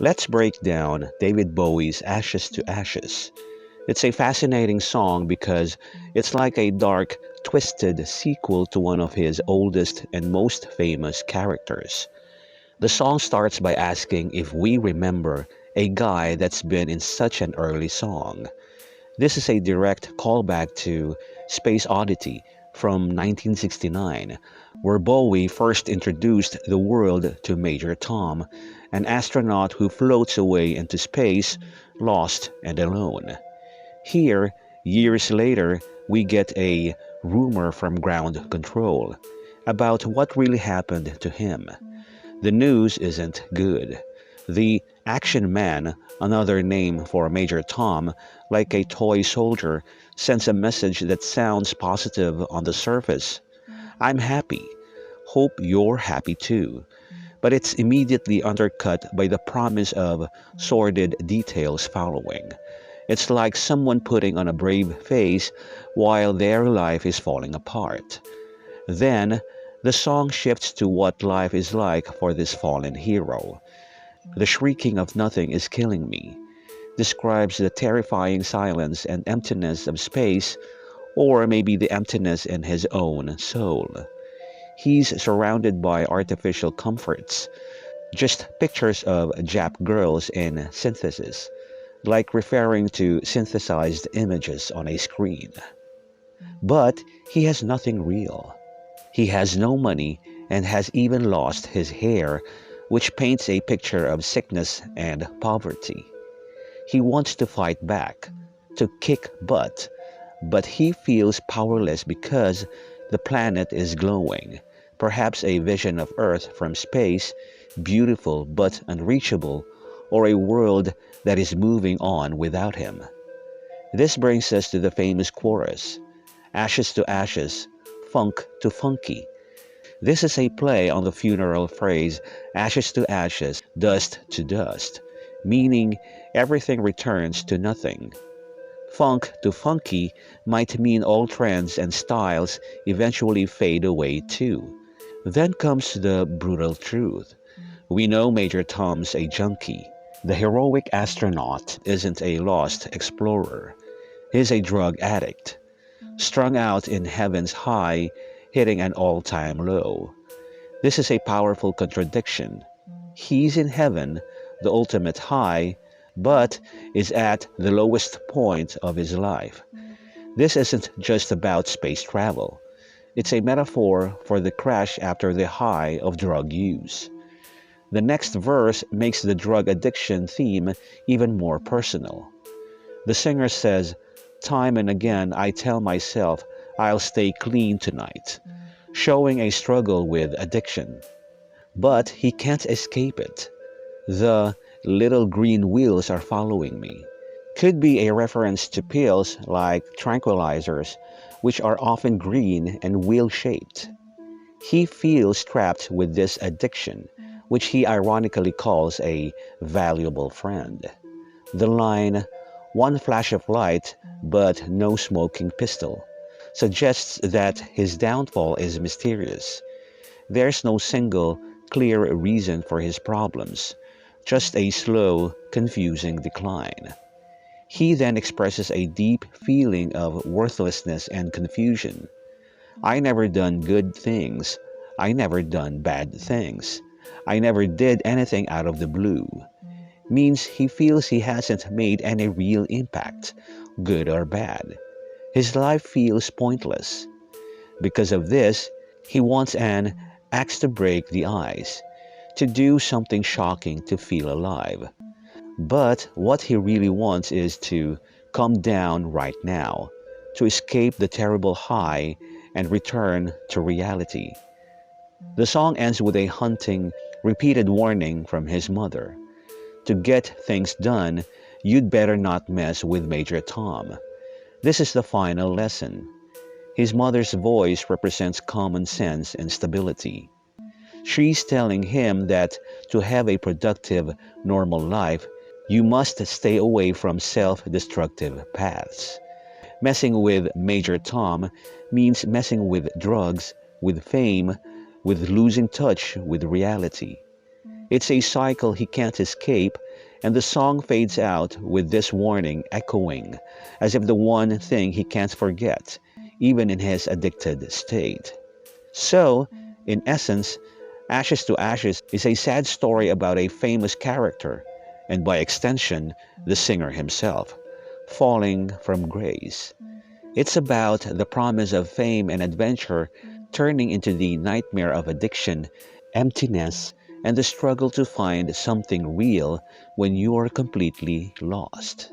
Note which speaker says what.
Speaker 1: Let's break down David Bowie's Ashes to Ashes. It's a fascinating song because it's like a dark, twisted sequel to one of his oldest and most famous characters. The song starts by asking if we remember a guy that's been in such an early song. This is a direct callback to Space Oddity from 1969, where Bowie first introduced the world to Major Tom, an astronaut who floats away into space, lost and alone. Here, years later, we get a rumor from ground control about what really happened to him. The news isn't good. The Action Man, another name for Major Tom, like a toy soldier, sends a message that sounds positive on the surface. I'm happy. Hope you're happy too. But it's immediately undercut by the promise of sordid details following. It's like someone putting on a brave face while their life is falling apart. Then, the song shifts to what life is like for this fallen hero. The shrieking of nothing is killing me describes the terrifying silence and emptiness of space, or maybe the emptiness in his own soul. He's surrounded by artificial comforts, just pictures of Jap girls in synthesis, like referring to synthesized images on a screen. But he has nothing real. He has no money and has even lost his hair, which paints a picture of sickness and poverty. He wants to fight back, to kick butt, but he feels powerless because the planet is glowing, perhaps a vision of Earth from space, beautiful but unreachable, or a world that is moving on without him. This brings us to the famous chorus, ashes to ashes, funk to funky. This is a play on the funeral phrase ashes to ashes, dust to dust, meaning everything returns to nothing. Funk to funky might mean all trends and styles eventually fade away too. Then comes the brutal truth. We know Major Tom's a junkie. The heroic astronaut isn't a lost explorer. He's a drug addict, strung out in heaven's high, hitting an all-time low. This is a powerful contradiction. He's in heaven, the ultimate high, but is at the lowest point of his life. This isn't just about space travel. It's a metaphor for the crash after the high of drug use. The next verse makes the drug addiction theme even more personal. The singer says, "Time and again I tell myself I'll stay clean tonight," showing a struggle with addiction. But he can't escape it. The little green wheels are following me could be a reference to pills like tranquilizers, which are often green and wheel-shaped. He feels trapped with this addiction, which he ironically calls a valuable friend. The line, "one flash of light, but no smoking pistol," suggests that his downfall is mysterious. There's no single, clear reason for his problems, just a slow, confusing decline. He then expresses a deep feeling of worthlessness and confusion. I never done good things. I never done bad things. I never did anything out of the blue. Means he feels he hasn't made any real impact, good or bad. His life feels pointless. Because of this, he wants an axe to break the ice, to do something shocking to feel alive. But what he really wants is to come down right now, to escape the terrible high and return to reality. The song ends with a haunting, repeated warning from his mother. To get things done, you'd better not mess with Major Tom. This is the final lesson. His mother's voice represents common sense and stability. She's telling him that to have a productive, normal life, you must stay away from self-destructive paths. Messing with Major Tom means messing with drugs, with fame, with losing touch with reality. It's a cycle he can't escape, and the song fades out with this warning echoing, as if the one thing he can't forget, even in his addicted state. So, in essence, Ashes to Ashes is a sad story about a famous character, and by extension, the singer himself, falling from grace. It's about the promise of fame and adventure turning into the nightmare of addiction, emptiness, and the struggle to find something real when you are completely lost.